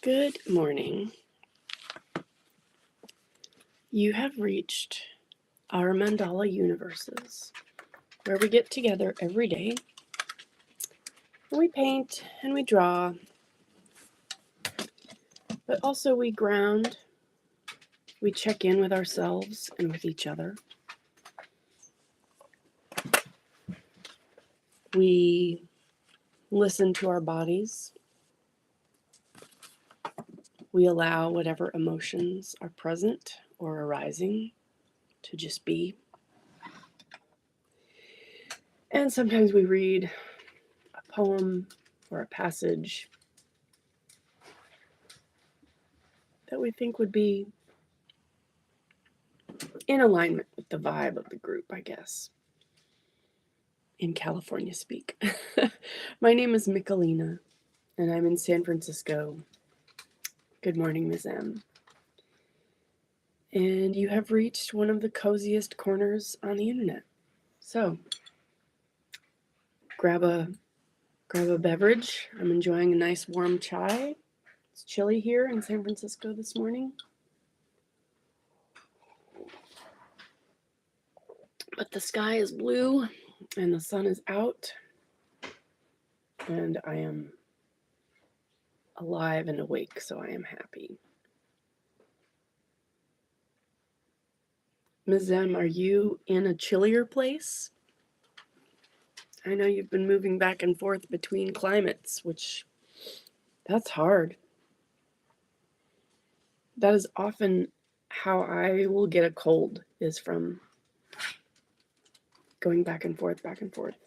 Good morning. You have reached our Mandala universes, where we get together every day and we paint and we draw, but also we ground, we check in with ourselves and with each other. We listen to our bodies. We allow whatever emotions are present or arising to just be. And sometimes we read a poem or a passage that we think would be in alignment with the vibe of the group, I guess, in California speak. My name is Michelina, and I'm in San Francisco. Good morning, Ms. M. And you have reached one of the coziest corners on the internet. So, grab a beverage. I'm enjoying a nice warm chai. It's chilly here in San Francisco this morning. But the sky is blue and the sun is out. And I am alive and awake, so I am happy. Ms. M, are you in a chillier place? I know you've been moving back and forth between climates, that's hard. That is often how I will get a cold, is from going back and forth, back and forth.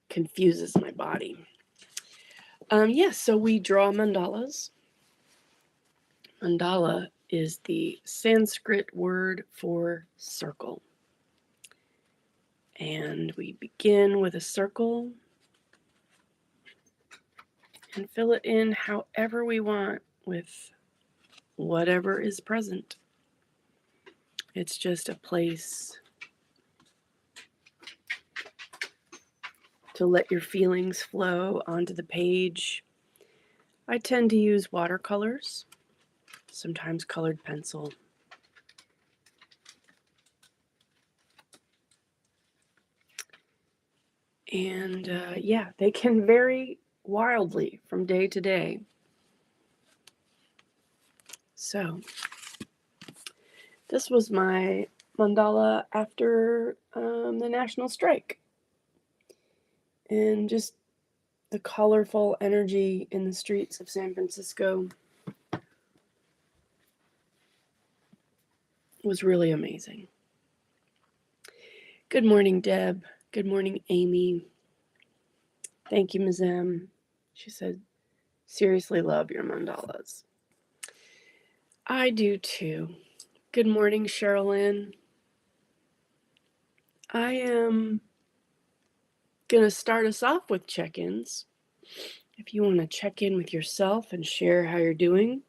Confuses my body. Yes, so we draw mandalas. Mandala is the Sanskrit word for circle. And we begin with a circle and fill it in however we want with whatever is present. It's just a place to let your feelings flow onto the page. I tend to use watercolors, sometimes colored pencil. And they can vary wildly from day to day. So, this was my mandala after the national strike. And just the colorful energy in the streets of San Francisco was really amazing. Good morning, Deb. Good morning, Amy. Thank you, Ms. M. She said, seriously love your mandalas. I do too. Good morning, Sherilyn. I am going to start us off with check-ins. If you want to check in with yourself and share how you're doing.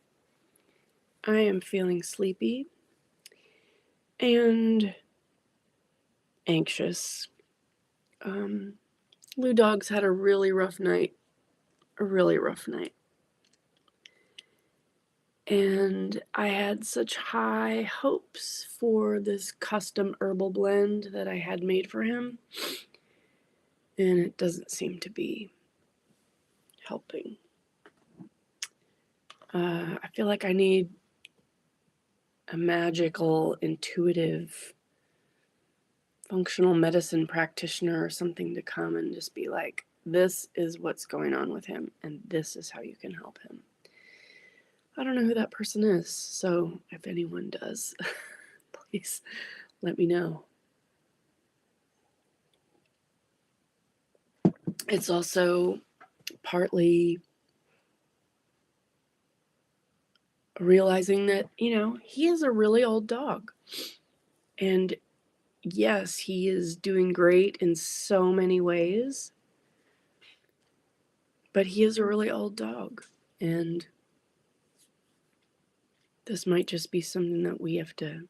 I am feeling sleepy and anxious. Lou Dog's had a really rough night. And I had such high hopes for this custom herbal blend that I had made for him. And it doesn't seem to be helping. I feel like I need a magical, intuitive, functional medicine practitioner or something to come and just be like, this is what's going on with him, and this is how you can help him. I don't know who that person is, so if anyone does, please let me know. It's also partly realizing that, he is a really old dog. And yes, he is doing great in so many ways, but he is a really old dog. And this might just be something that we have to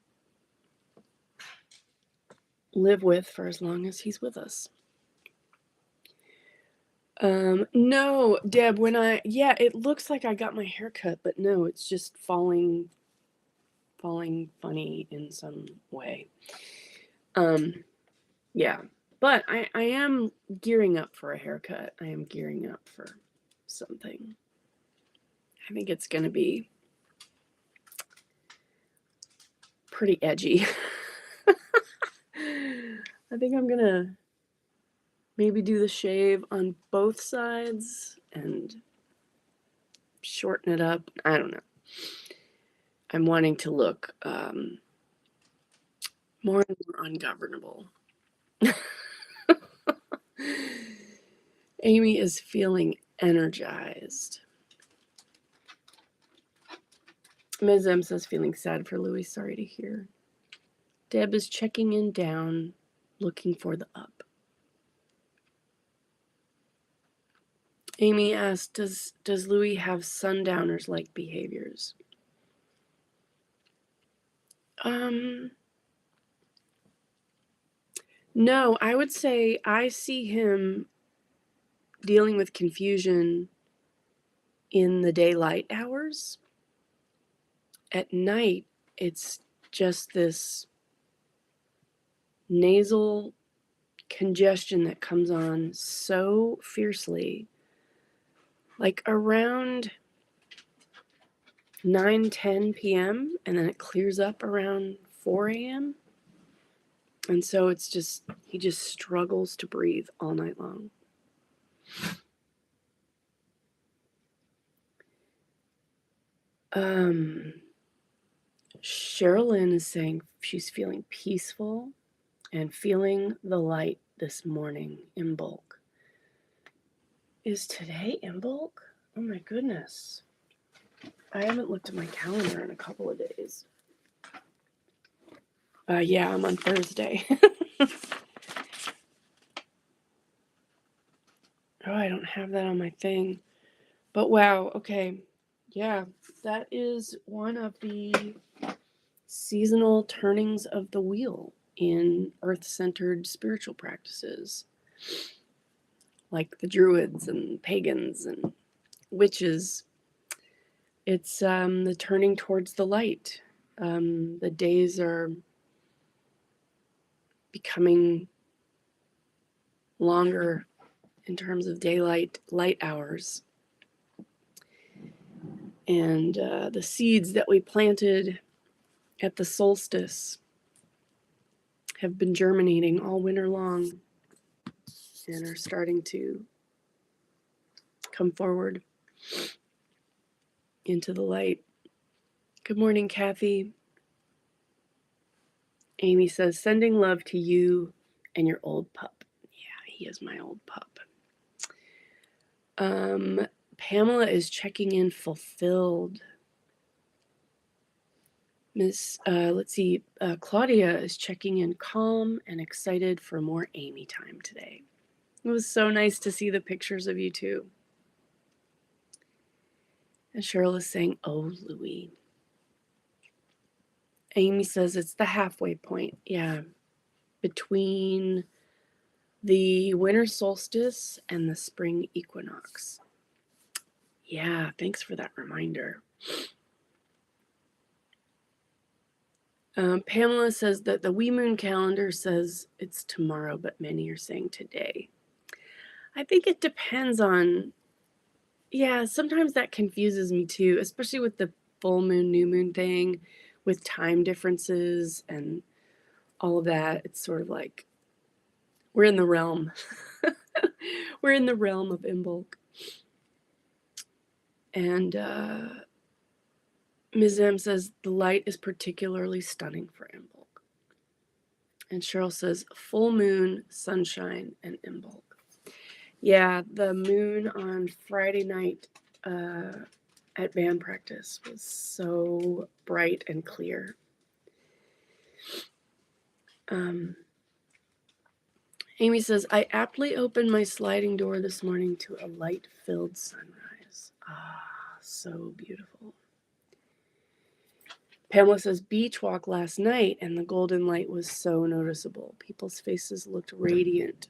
live with for as long as he's with us. No, Deb, it looks like I got my hair cut, but no, it's just falling funny in some way. Yeah, but I am gearing up for a haircut. I am gearing up for something. I think it's going to be pretty edgy. I think I'm going to maybe do the shave on both sides and shorten it up. I don't know. I'm wanting to look more and more ungovernable. Amy is feeling energized. Ms. M says, feeling sad for Louis. Sorry to hear. Deb is checking in down, looking for the up. Amy asked, does Louis have sundowners-like behaviors? No, I would say I see him dealing with confusion in the daylight hours. At night, it's just this nasal congestion that comes on so fiercely. Like around 9-10 p.m. and then it clears up around 4 a.m. And so it's just, he just struggles to breathe all night long. Sherilyn is saying she's feeling peaceful and feeling the light this morning in bulk. Is today in bulk? Oh my goodness. I haven't looked at my calendar in a couple of days. Yeah, I'm on Thursday. Oh, I don't have that on my thing. But wow, okay. Yeah, that is one of the seasonal turnings of the wheel in earth-centered spiritual practices. Like the Druids and pagans and witches. It's the turning towards the light. The days are becoming longer in terms of daylight light hours. And the seeds that we planted at the solstice have been germinating all winter long and are starting to come forward into the light. Good morning, Kathy. Amy says, sending love to you and your old pup. Yeah, he is my old pup. Pamela is checking in fulfilled. Claudia is checking in calm and excited for more Amy time today. It was so nice to see the pictures of you two. And Cheryl is saying, oh, Louis. Amy says it's the halfway point. Yeah, between the winter solstice and the spring equinox. Yeah, thanks for that reminder. Pamela says that the wee moon calendar says it's tomorrow, but many are saying today. I think it depends on, sometimes that confuses me too, especially with the full moon, new moon thing, with time differences and all of that. It's sort of like we're in the realm. We're in the realm of Imbolc. And Ms. M says the light is particularly stunning for Imbolc. And Cheryl says full moon, sunshine, and Imbolc. Yeah, the moon on Friday night at band practice was so bright and clear. Amy says, I aptly opened my sliding door this morning to a light-filled sunrise. Ah, so beautiful. Pamela says, beach walk last night, and the golden light was so noticeable. People's faces looked radiant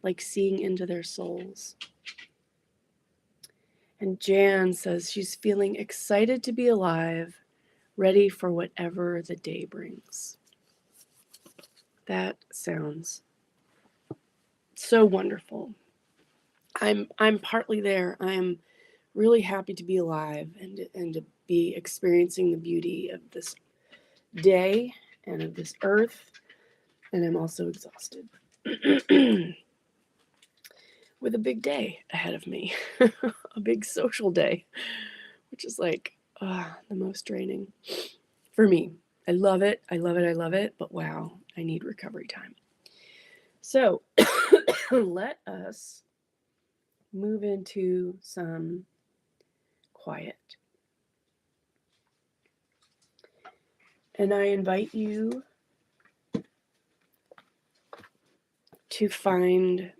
like seeing into their souls. And Jan says she's feeling excited to be alive, ready for whatever the day brings. That sounds so wonderful. I'm partly there. I'm really happy to be alive and to be experiencing the beauty of this day and of this earth. And I'm also exhausted with a big day ahead of me, a big social day, which is like the most draining for me. I love it. I love it. I love it. But wow, I need recovery time. So let us move into some quiet. And I invite you to find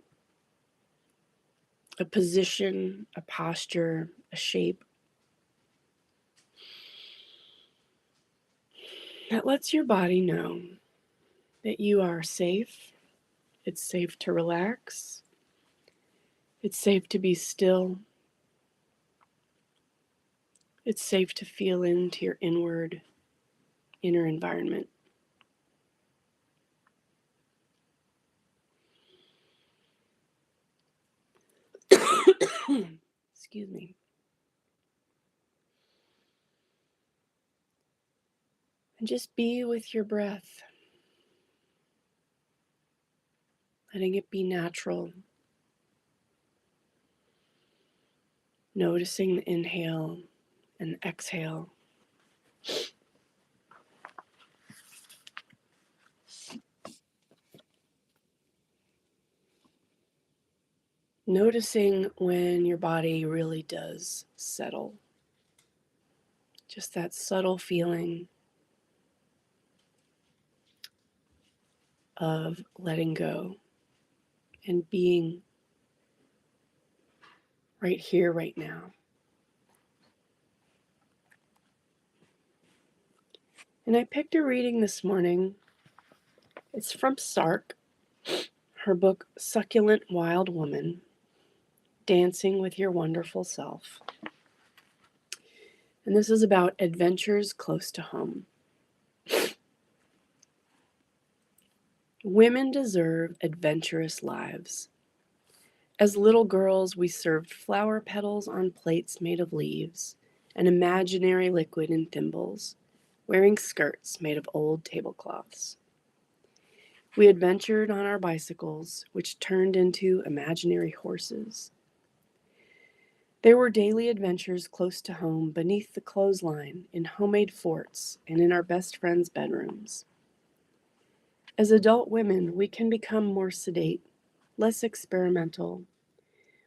a position, a posture, a shape that lets your body know that you are safe. It's safe to relax. It's safe to be still. It's safe to feel into your inner environment. Excuse me. And just be with your breath, letting it be natural. Noticing the inhale and the exhale. Noticing when your body really does settle. Just that subtle feeling of letting go and being right here, right now. And I picked a reading this morning. It's from Sark, her book, Succulent Wild Woman, Dancing with Your Wonderful Self. And this is about adventures close to home. Women deserve adventurous lives. As little girls, we served flower petals on plates made of leaves, an imaginary liquid in thimbles, wearing skirts made of old tablecloths. We adventured on our bicycles, which turned into imaginary horses. There were daily adventures close to home, beneath the clothesline, in homemade forts, and in our best friends' bedrooms. As adult women, we can become more sedate, less experimental.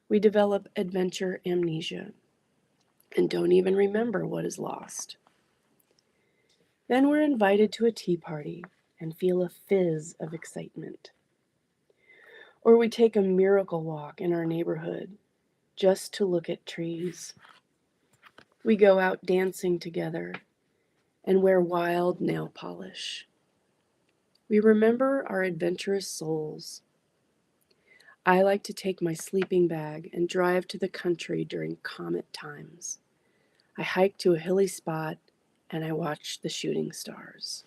We develop adventure amnesia and don't even remember what is lost. Then we're invited to a tea party and feel a fizz of excitement. Or we take a miracle walk in our neighborhood just to look at trees. We go out dancing together and wear wild nail polish. We remember our adventurous souls. I like to take my sleeping bag and drive to the country during comet times. I hike to a hilly spot and I watch the shooting stars.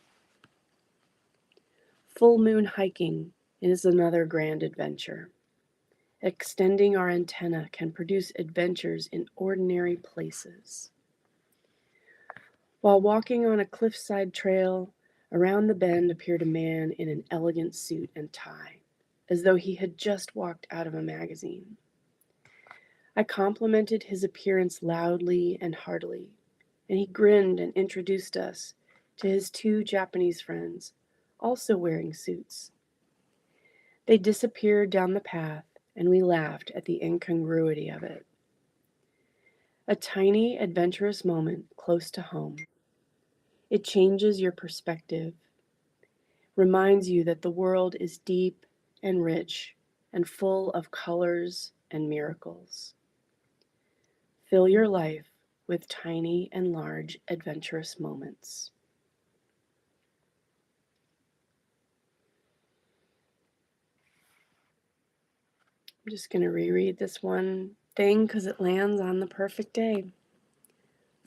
Full moon hiking is another grand adventure. Extending our antenna can produce adventures in ordinary places. While walking on a cliffside trail, around the bend appeared a man in an elegant suit and tie, as though he had just walked out of a magazine. I complimented his appearance loudly and heartily, and he grinned and introduced us to his two Japanese friends, also wearing suits. They disappeared down the path, and we laughed at the incongruity of it. A tiny, adventurous moment close to home. It changes your perspective, reminds you that the world is deep and rich and full of colors and miracles. Fill your life with tiny and large adventurous moments. I'm just going to reread this one thing because it lands on the perfect day.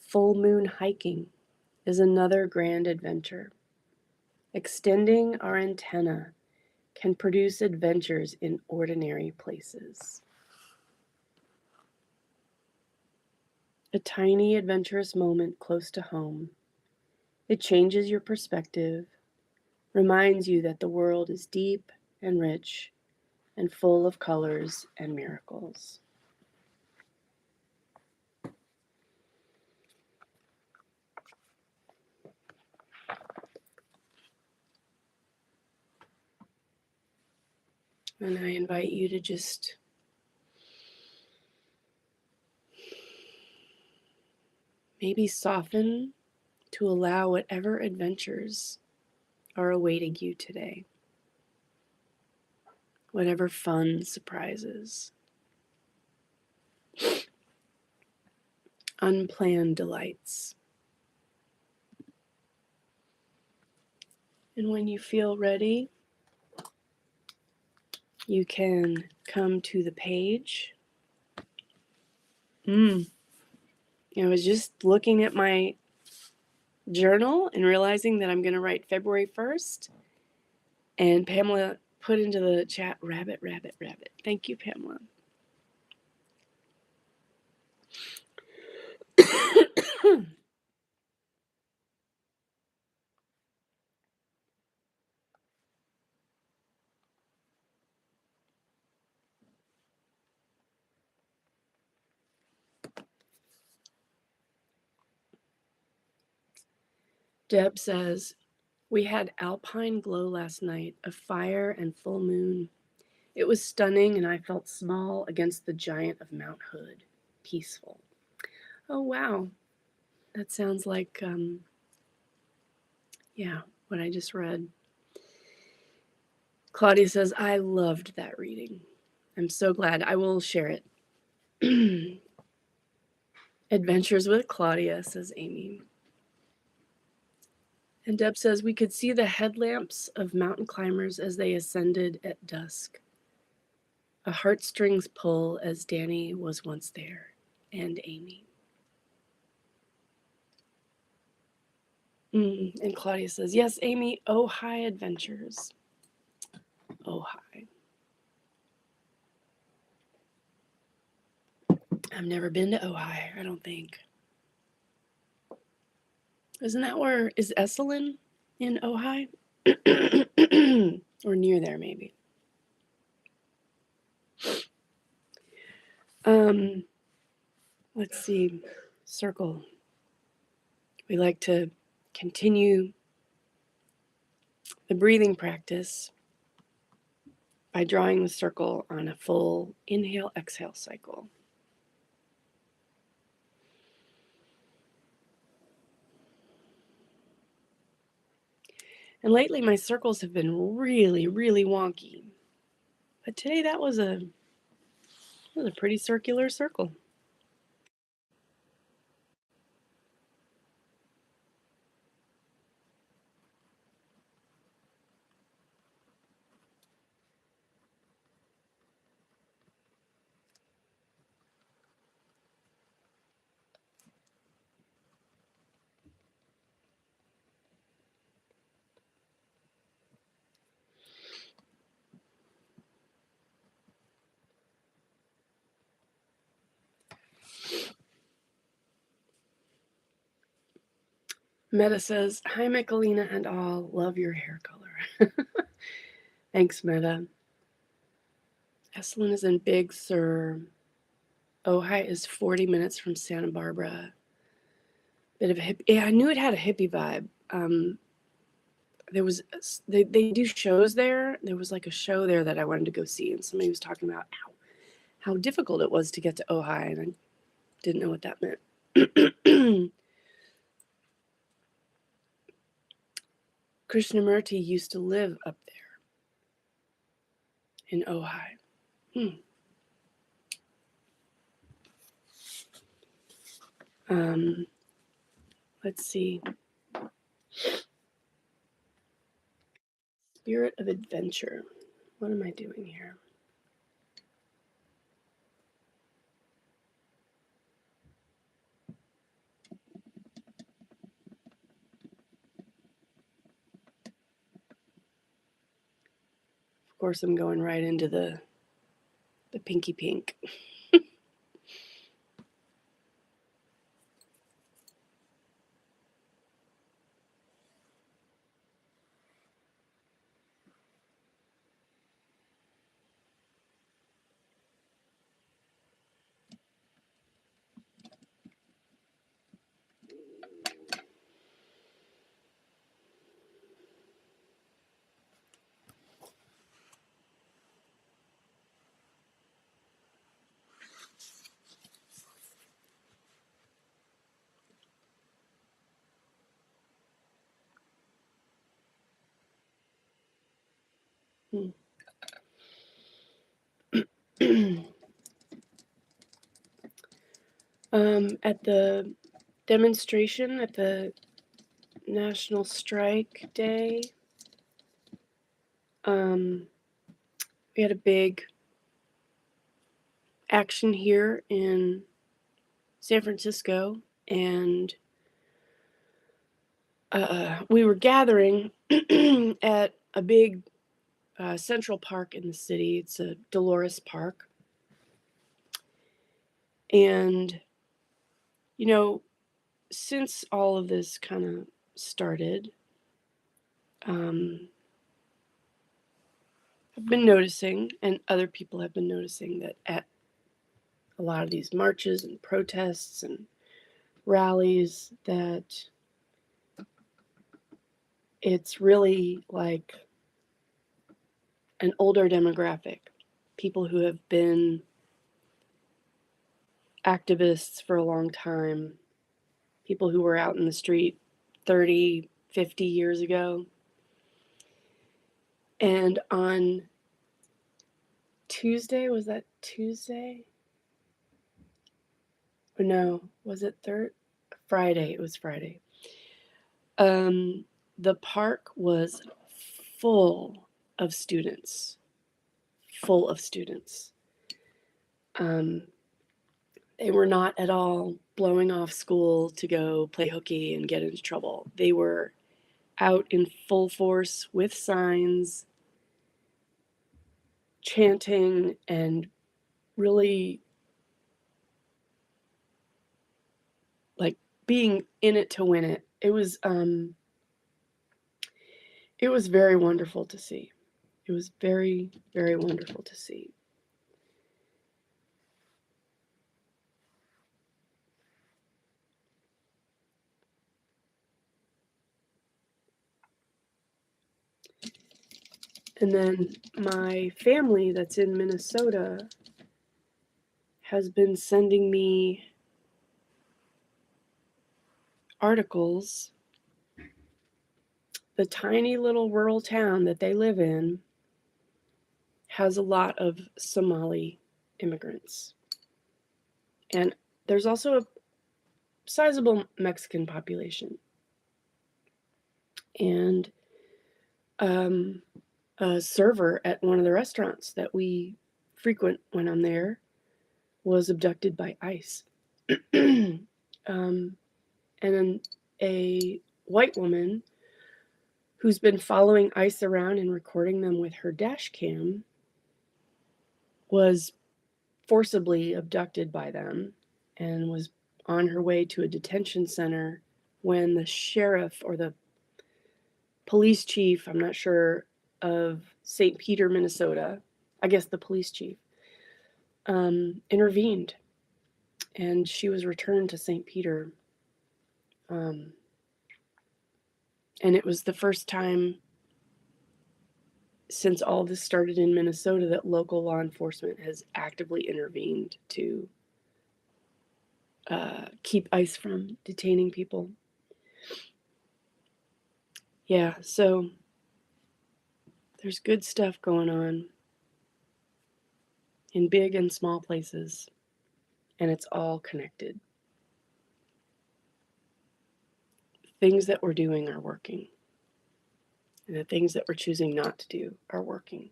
Full moon hiking is another grand adventure. Extending our antenna can produce adventures in ordinary places. A tiny adventurous moment close to home. It changes your perspective, reminds you that the world is deep and rich and full of colors and miracles. And I invite you to just maybe soften to allow whatever adventures are awaiting you today, whatever fun surprises, unplanned delights. And when you feel ready, you can come to the page. I was just looking at my journal and realizing that I'm going to write February 1st. And Pamela put into the chat, rabbit, rabbit, rabbit. Thank you, Pamela. Deb says, we had alpine glow last night, a fire and full moon. It was stunning, and I felt small against the giant of Mount Hood. Peaceful. Oh, wow. That sounds like, what I just read. Claudia says, I loved that reading. I'm so glad. I will share it. Adventures with Claudia, says Amy. And Deb says, we could see the headlamps of mountain climbers as they ascended at dusk. A heartstrings pull as Danny was once there, and Amy. And Claudia says, yes, Amy, Ojai adventures. Ojai. I've never been to Ojai, I don't think. Isn't that where, is Esalen in Ojai? Or near there, maybe. Let's see, circle. We like to continue the breathing practice by drawing the circle on a full inhale-exhale cycle. And lately my circles have been really, really wonky. But today that was a pretty circular circle. Meta says, hi, Michelina and all. Love your hair color. Thanks, Meta. Esalen is in Big Sur. Ojai is 40 minutes from Santa Barbara. Bit of a hippie. Yeah, I knew it had a hippie vibe. There was they do shows there. There was like a show there that I wanted to go see, and somebody was talking about how difficult it was to get to Ojai, and I didn't know what that meant. Krishnamurti used to live up there in Ojai. Let's see. Spirit of adventure. What am I doing here? course, I'm going right into the pinky pink. At the demonstration at the National Strike Day, we had a big action here in San Francisco, and we were gathering at a big central park in the city. It's a Dolores Park. And, you know, since all of this kind of started, I've been noticing, and other people have been noticing, that at a lot of these marches and protests and rallies, that it's really like an older demographic, people who have been activists for a long time, people who were out in the street 30, 50 years ago. And on Tuesday, was that Tuesday? Or no, was it Friday? It was Friday. The park was full of students, full of students. They were not at all blowing off school to go play hooky and get into trouble. They were out in full force with signs, chanting, and really like being in it to win it. It was very wonderful to see. It was very, very wonderful to see. And then my family that's in Minnesota has been sending me articles. The tiny little rural town that they live in has a lot of Somali immigrants. And there's also a sizable Mexican population. And a server at one of the restaurants that we frequent when I'm there was abducted by ICE. And then a white woman who's been following ICE around and recording them with her dash cam was forcibly abducted by them and was on her way to a detention center when the sheriff or the police chief, I'm not sure, of St. Peter, Minnesota, I guess the police chief, intervened, and she was returned to St. Peter. And it was the first time since all this started in Minnesota that local law enforcement has actively intervened to keep ICE from detaining people. Yeah, so there's good stuff going on in big and small places, and it's all connected. Things that we're doing are working, and the things that we're choosing not to do are working.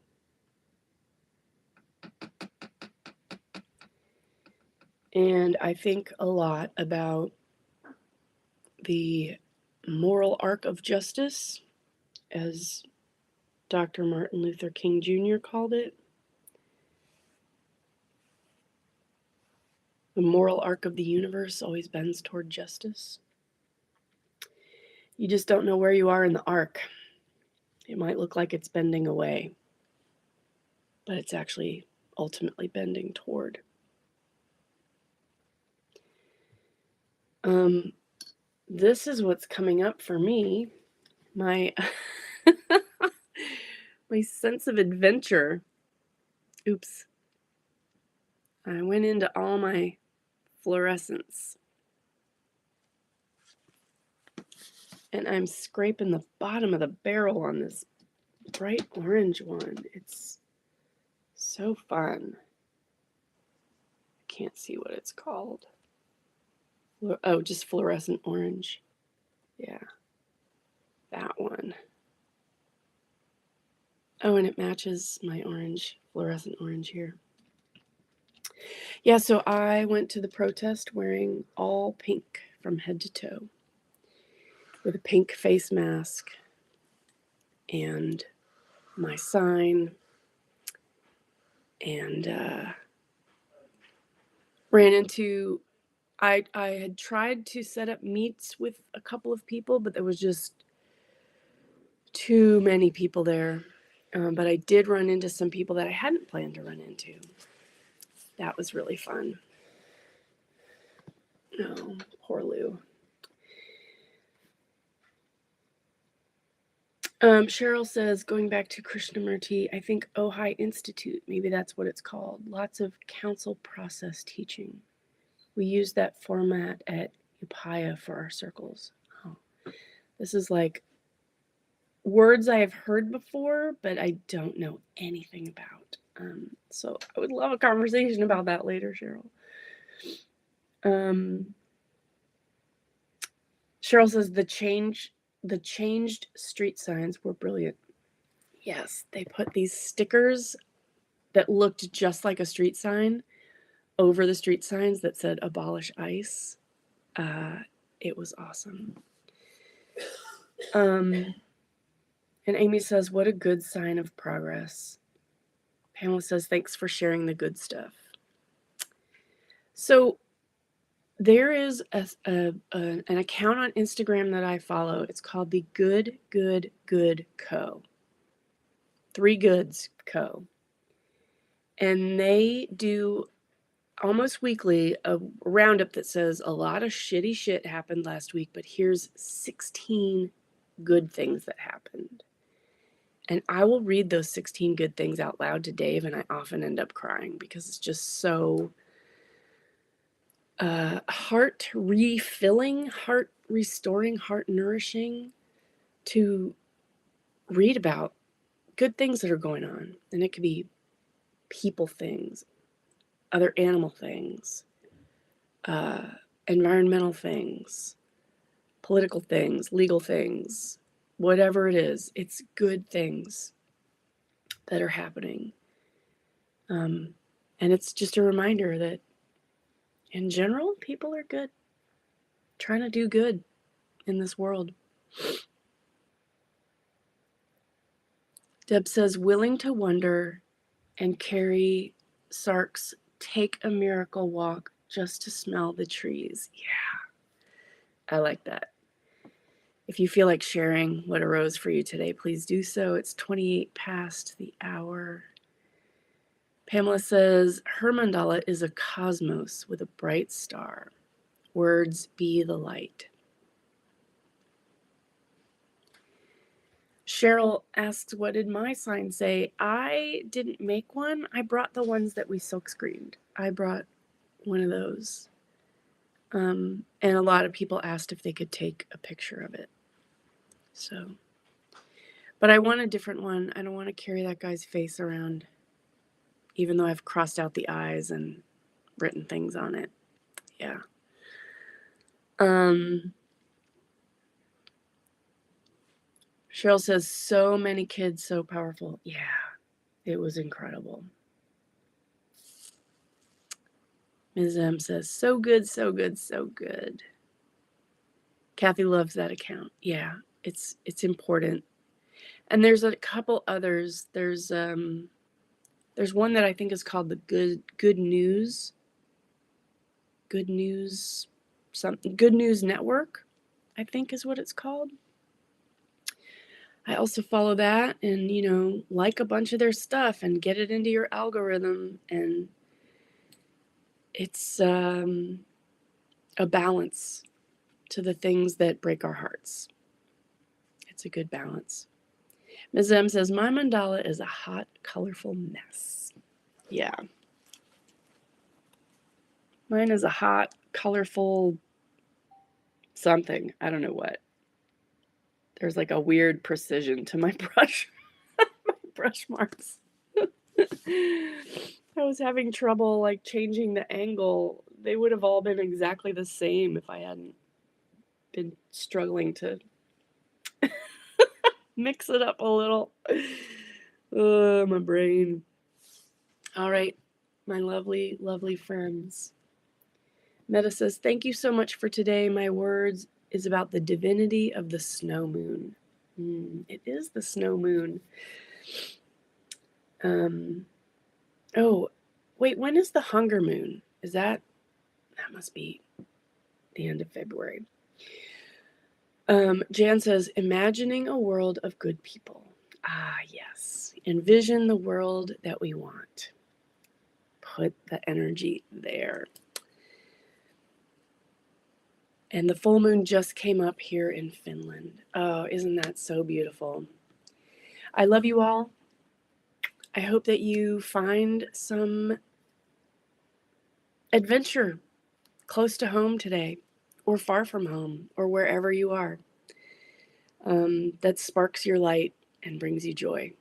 And I think a lot about the moral arc of justice as Dr. Martin Luther King Jr. called it. The moral arc of the universe always bends toward justice. You just don't know where you are in the arc. It might look like it's bending away, but it's actually ultimately bending toward. This is what's coming up for me. My my sense of adventure. Oops. I went into all my fluorescents. And I'm scraping the bottom of the barrel on this bright orange one. It's so fun. I can't see what it's called. Oh, just fluorescent orange. Yeah, that one. Oh, and it matches my orange, fluorescent orange here. Yeah, so I went to the protest wearing all pink from head to toe with a pink face mask and my sign, and ran into, I had tried to set up meets with a couple of people, but there was just too many people there. But I did run into some people that I hadn't planned to run into. That was really fun. Oh, poor Lou. Cheryl says, going back to Krishnamurti, I think Ojai Institute, maybe that's what it's called. Lots of council process teaching. We use that format at Upaya for our circles. Oh, this is like words I have heard before, but I don't know anything about. So I would love a conversation about that later, Cheryl. Cheryl says the changed street signs were brilliant. Yes, they put these stickers that looked just like a street sign over the street signs that said abolish ICE. It was awesome. And Amy says, what a good sign of progress. Pamela says, thanks for sharing the good stuff. So there is an account on Instagram that I follow. It's called the Good Co. 3 Goods Co. And they do almost weekly a roundup that says a lot of shitty shit happened last week, but here's 16 good things that happened. And I will read those 16 good things out loud to Dave, and I often end up crying because it's just so heart refilling, heart restoring, heart nourishing to read about good things that are going on. And it could be people things, other animal things, environmental things, political things, legal things, whatever it is. It's good things that are happening. And it's just a reminder that in general, people are good, trying to do good in this world. Deb says, willing to wonder and carry Sark's Take a Miracle Walk just to smell the trees. Yeah, I like that. If you feel like sharing what arose for you today, please do so. It's 28 past the hour. Pamela says, her mandala is a cosmos with a bright star. Words be the light. Cheryl asks, what did my sign say? I didn't make one. I brought the ones that we silk screened. I brought one of those. And a lot of people asked if they could take a picture of it. So, but I want a different one. I don't want to carry that guy's face around, even though I've crossed out the eyes and written things on it. Yeah. Cheryl says, so many kids, so powerful. Yeah, it was incredible. Ms. M says, so good, so good, so good. Kathy loves that account. Yeah, it's important. And there's a couple others. There's one that I think is called the Good News Good News Good News Network, I think is what it's called. I also follow that and, like a bunch of their stuff and get it into your algorithm. And it's a balance to the things that break our hearts. It's a good balance. Ms. M says, my mandala is a hot, colorful mess. Yeah. Mine is a hot, colorful something. I don't know what. There's like a weird precision to my brush, my brush marks. I was having trouble like changing the angle. They would have all been exactly the same if I hadn't been struggling to mix it up a little. My brain. All right, my lovely, lovely friends. Meta says, thank you so much for today. My words is about the divinity of the snow moon. It is the snow moon. Oh, wait, when is the hunger moon? That must be the end of February. Jan says, imagining a world of good people. Ah, yes. Envision the world that we want. Put the energy there. And the full moon just came up here in Finland. Oh, isn't that so beautiful? I love you all. I hope that you find some adventure close to home today, or far from home, or wherever you are, that sparks your light and brings you joy.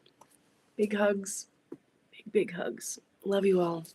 Big hugs. Big, big hugs. Love you all.